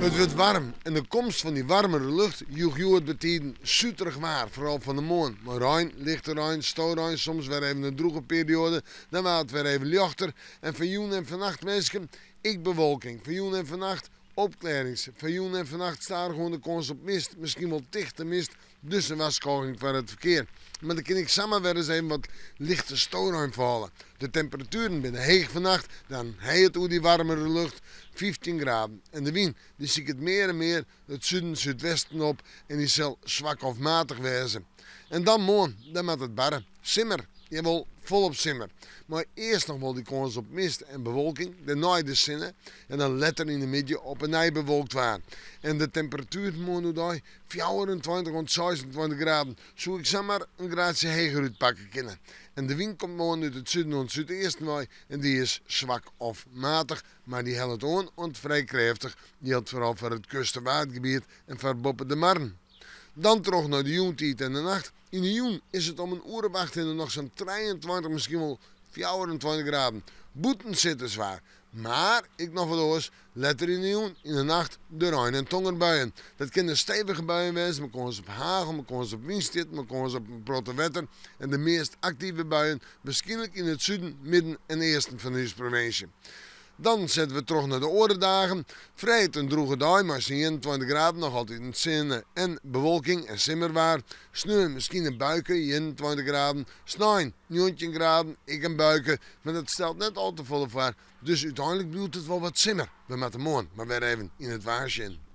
Het wordt warm en de komst van die warmere lucht joeg het betiden zuterig waar, vooral van de maan. Maar rein, lichte rein, stoorrein, soms weer even een droege periode, dan was het weer even lichter. En van joen en vannacht mensen, ik bewolking. Van joen en vannacht opklarings. Van joen en vannacht staat gewoon de kans op mist, misschien wel dichte mist, dus een waarschuwing voor het verkeer. Maar dan kan ik samen weer eens even wat lichte stoorruim vallen. De temperaturen binnen heeg vannacht, dan heet het door die warmere lucht 15 graden. En de wind, die zie ik het meer en meer het zuiden, zuidwesten op en die zal zwak of matig wezen. En dan morgen, dan moet het barren. Simmer, jawel, volop simmer. Maar eerst nog wel die kans op mist en bewolking, daarna de zinnen en dan letter in de midden op een nij bewolkt waar. En de temperatuur morgen daar 24 tot 26 graden. Zou ik zomaar een graadje heger uitpakken kunnen. En de wind komt morgen uit het zuiden en het zuidoosten waai en die is zwak of matig, maar die helpt aan en vrij krachtig. Die geldt vooral voor het kust- en waardgebied en voor boven de marn. Dan terug naar de joentijd en de nacht. In de joen is het om een uur wacht en nog zo'n 23, misschien wel 24 graden. Boeten zitten zwaar. Maar, ik nog wat oors, let er in de joen, in de nacht, de rein- en tongerbuien. Dat kunnen stevige buien wezen, maar komen ze op hagel, maar komen ze op windsticht, maar komen ze op protte wetter. En de meest actieve buien, waarschijnlijk in het zuiden, midden en eersten van deze provincie. Dan zetten we terug naar de orendagen. Vrij een droege dag, maar 21 graden, nog altijd in het zinnen en bewolking en simmerwaar. Sneeuw, misschien een buiken, 21 graden. Sneeuw, 19 graden, ik een buiken. Maar dat stelt net al te volle voor. Dus uiteindelijk blijft het wel wat simmer. We met de morgen, maar weer even in het waarsje in.